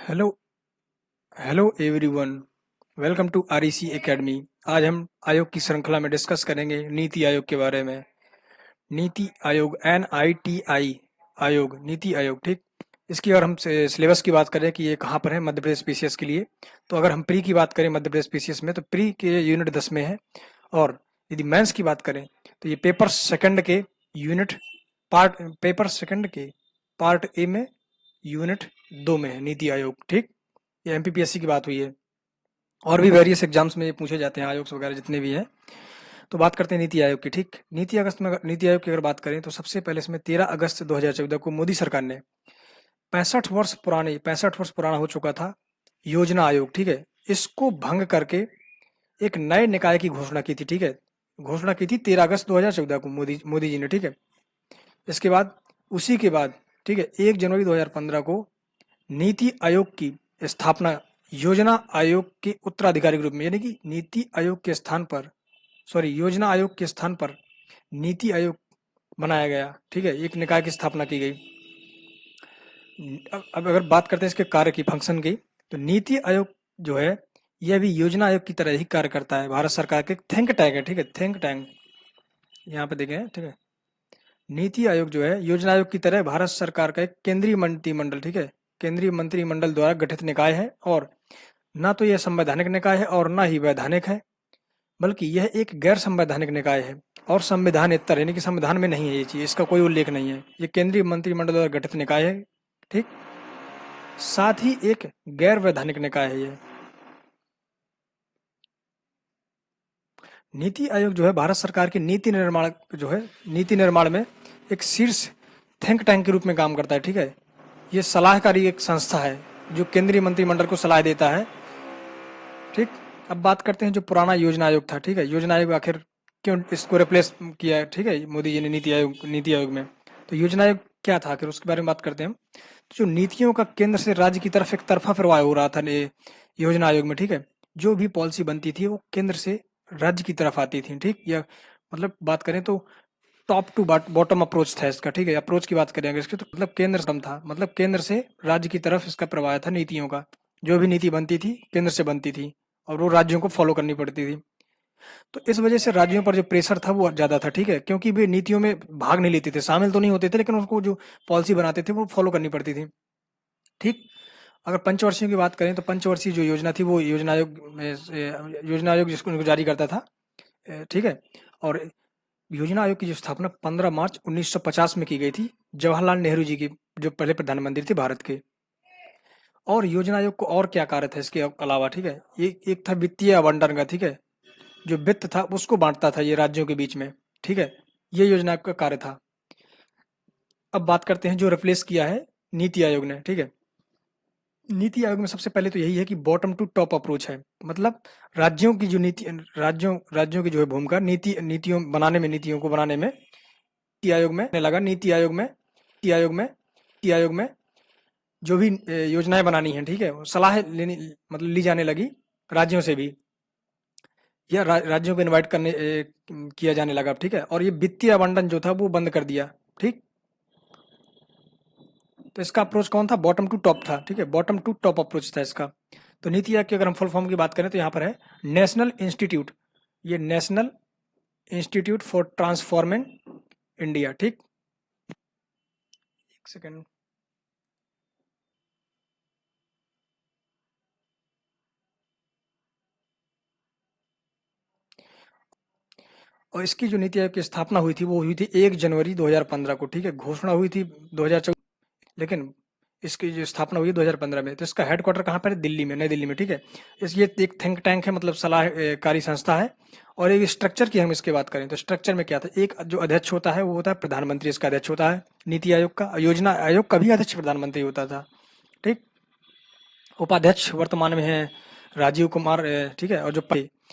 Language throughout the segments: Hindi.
Hello hello everyone. Welcome to REC academy. आज हम आयोग की श्रृंखला में डिस्कस करेंगे नीति आयोग के बारे में। नीति आयोग NITI आयोग, नीति आयोग, ठीक। इसकी अगर हम सिलेबस की बात करें कि ये कहाँ पर है मध्य प्रदेश पीसीएस के लिए, तो अगर हम प्री की बात करें मध्य प्रदेश पीसीएस में तो प्री के यूनिट 10 में है। और यदि मेंस की बात करें तो ये यूनिट पेपर सेकंड के पार्ट ए में यूनिट 2 में है नीति आयोग, ठीक। ये एमपीपीएससी की बात हुई है और भी वेरियस एग्जाम्स में ये पूछे जाते हैं आयोग वगैरह जितने भी हैं। तो बात करते हैं नीति आयोग की, ठीक। नीति आयोग की अगर बात करें तो सबसे पहले इसमें 13 अगस्त 2014 को मोदी सरकार ने 65 वर्ष पुराना हो चुका था योजना आयोग, ठीक है। इसको भंग करके एक नए निकाय की घोषणा की थी, ठीक है। घोषणा की थी 13 अगस्त 2014 को मोदी जी ने, ठीक है। इसके बाद उसी के बाद, ठीक है, 1 जनवरी 2015 को नीति आयोग की स्थापना योजना आयोग के उत्तराधिकारी के रूप में, यानी कि नीति आयोग के स्थान पर योजना आयोग के स्थान पर नीति आयोग बनाया गया, ठीक है। एक निकाय की स्थापना की गई। अब अगर बात करते हैं इसके कार्य की, फंक्शन की, तो नीति आयोग जो है यह भी योजना आयोग की तरह ही कार्य करता है। भारत सरकार के थिंक टैंक है, ठीक है, थिंक टैंक यहाँ पे देखें, ठीक है। नीति आयोग जो है योजना आयोग की तरह भारत सरकार का एक केंद्रीय मंत्रिमंडल, ठीक है, केंद्रीय मंत्रिमंडल द्वारा गठित निकाय है। और ना तो यह संवैधानिक निकाय है और ना ही वैधानिक है, बल्कि यह एक गैर संवैधानिक निकाय है और संविधानेतर, यानी कि संविधान में नहीं है ये चीज, इसका कोई उल्लेख नहीं है। ये केंद्रीय मंत्रिमंडल द्वारा गठित निकाय है, ठीक। साथ ही एक गैर वैधानिक निकाय है ये। नीति आयोग जो है भारत सरकार की नीति निर्माण में एक शीर्ष थिंक टैंक के रूप में काम करता है, ठीक है। ये सलाहकारी एक संस्था है जो केंद्रीय मंत्रिमंडल को सलाह देता है, ठीक। अब बात करते हैं जो पुराना योजना आयोग था, ठीक है। योजना आयोग आखिर क्यों इसको रिप्लेस किया है, ठीक है, मोदी जी ने नीति आयोग में। तो योजना आयोग क्या था आखिर, उसके बारे में बात करते हैं हम। तो जो नीतियों का केंद्र से राज्य की तरफ एक तरफा प्रवाह हो रहा था योजना आयोग में, ठीक है। जो भी पॉलिसी बनती थी वो केंद्र से राज्य की तरफ आती थी, ठीक। या मतलब बात करें तो टॉप टू बॉटम अप्रोच था इसका, ठीक है। अप्रोच की बात करें अगर इसकी, तो मतलब केंद्र से था, मतलब केंद्र से राज्य की तरफ इसका प्रवाह था नीतियों का। जो भी नीति बनती थी केंद्र से बनती थी और वो राज्यों को फॉलो करनी पड़ती थी। तो इस वजह से राज्यों पर जो प्रेशर था वो ज्यादा था, ठीक है, क्योंकि वे नीतियों में भाग नहीं लेते थे, शामिल तो नहीं होते थे, लेकिन उनको जो पॉलिसी बनाते थे वो फॉलो करनी पड़ती थी, ठीक। अगर पंचवर्षीय की बात करें तो पंचवर्षीय जो योजना थी वो योजना आयोग जिसको जारी करता था, ठीक है। और योजना आयोग की जो स्थापना 15 मार्च 1950 में की गई थी जवाहरलाल नेहरू जी की, जो पहले प्रधानमंत्री थे भारत के। और योजना आयोग को और क्या कार्य था इसके अलावा, ठीक है। ये एक था वित्तीय आवंटन का, ठीक है। जो वित्त था उसको बांटता था ये राज्यों के बीच में, ठीक है। ये योजना का कार्य था। अब बात करते हैं जो रिप्लेस किया है नीति आयोग ने, ठीक है। नीति आयोग में सबसे पहले तो यही है कि बॉटम टू टॉप अप्रोच है, मतलब राज्यों की जो नीति राज्यों की जो है भूमिका नीतियों को बनाने में नीति आयोग में जो भी योजनाएं बनानी है, ठीक है, सलाह लेनी मतलब ली जाने लगी राज्यों से भी, या राज्यों को इनवाइट किया जाने लगा, ठीक है। और ये वित्तीय आवंटन जो था वो बंद कर दिया, ठीक। तो इसका अप्रोच कौन था, बॉटम टू टॉप था, ठीक है, बॉटम टू टॉप अप्रोच था इसका। तो नीति आयोग की अगर हम फुल फॉर्म की बात करें तो यहाँ पर है नेशनल इंस्टीट्यूट, ये national institute for transforming India, ठीक। एक सेकेंड। और इसकी जो नीति आयोग की स्थापना हुई थी वो हुई थी 1 जनवरी 2015 को, ठीक है। घोषणा हुई थी 2014, लेकिन इसकी जो स्थापना हुई है 2015 में। तो इसका हेडक्वार्टर कहाँ पर है, दिल्ली में, नई दिल्ली में, ठीक है। ये एक थिंक टैंक है, मतलब सलाहकारी संस्था है। और एक स्ट्रक्चर की हम इसके बात करें तो स्ट्रक्चर में क्या था, एक जो अध्यक्ष होता है वो होता है प्रधानमंत्री, इसका अध्यक्ष होता है नीति आयोग का। योजना आयोग का भी अध्यक्ष प्रधानमंत्री होता था, ठीक। उपाध्यक्ष वर्तमान में है राजीव कुमार, ठीक है। और जो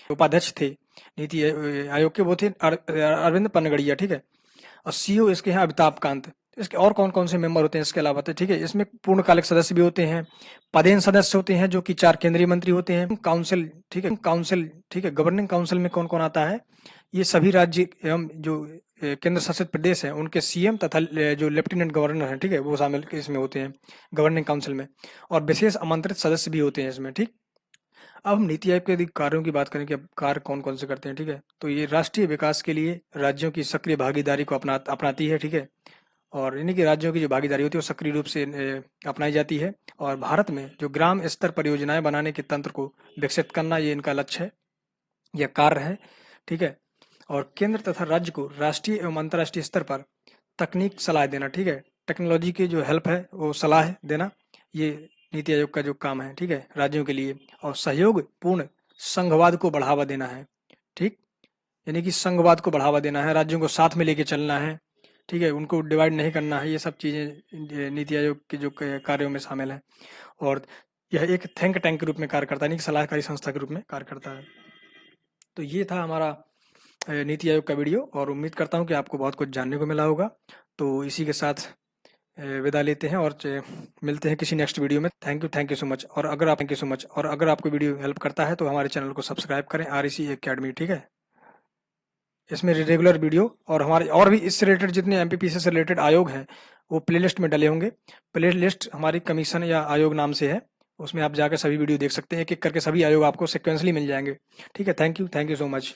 उपाध्यक्ष थे नीति आयोग के वो थे अरविंद पनगड़िया, ठीक है। और सीईओ इसके हैं अमिताभ कांत। इसके और कौन कौन से मेंबर होते हैं इसके अलावा, तो ठीक है, इसमें पूर्णकालिक सदस्य भी होते हैं, पदेन सदस्य होते हैं जो कि 4 केंद्रीय मंत्री होते हैं, काउंसिल, ठीक है, गवर्निंग काउंसिल में कौन कौन आता है, ये सभी राज्य एवं जो केंद्र शासित प्रदेश हैं उनके सीएम तथा जो लेफ्टिनेंट गवर्नर हैं, ठीक है, वो शामिल इसमें होते हैं गवर्निंग काउंसिल में, और विशेष आमंत्रित सदस्य भी होते हैं इसमें, ठीक। अब हम नीति आयोग के यदि कार्यों की बात करें कि अब कार्य कौन कौन से करते हैं, ठीक है, तो ये राष्ट्रीय विकास के लिए राज्यों की सक्रिय भागीदारी को अपनाती है, ठीक है, और इन्हीं के राज्यों की जो भागीदारी होती है वो सक्रिय रूप से अपनाई जाती है। और भारत में जो ग्राम स्तर परियोजनाएं बनाने के तंत्र को विकसित करना, ये इनका लक्ष्य है, यह कार्य है, ठीक है। और केंद्र तथा राज्य को राष्ट्रीय एवं अंतर्राष्ट्रीय स्तर पर तकनीक सलाह देना, ठीक है, टेक्नोलॉजी की जो हेल्प है वो सलाह देना, ये नीति आयोग का जो काम है, ठीक है, राज्यों के लिए। और सहयोग पूर्ण संघवाद को बढ़ावा देना है, ठीक, यानी कि संघवाद को बढ़ावा देना है, राज्यों को साथ में लेके चलना है, ठीक है, उनको डिवाइड नहीं करना है, ये सब चीज़ें नीति आयोग के जो कार्यों में शामिल है। और यह एक थिंक टैंक के रूप में कार्य करता है, नहीं कि सलाहकारी संस्था के रूप में कार्य करता है। तो ये था हमारा नीति आयोग का वीडियो, और उम्मीद करता हूँ कि आपको बहुत कुछ जानने को मिला होगा। तो इसी के साथ विदा लेते हैं और मिलते हैं किसी नेक्स्ट वीडियो में। Thank you so much. और अगर आपको वीडियो हेल्प करता है तो हमारे चैनल को सब्सक्राइब करें, REC एकेडमी, ठीक है। इसमें रेगुलर वीडियो और हमारे और भी इससे रिलेटेड जितने MPPC से रिलेटेड आयोग हैं वो प्लेलिस्ट में डले होंगे। प्लेलिस्ट हमारी कमीशन या आयोग नाम से है, उसमें आप जाकर सभी वीडियो देख सकते हैं, एक एक करके सभी आयोग आपको सिक्वेंसली मिल जाएंगे, ठीक है। Thank you so much.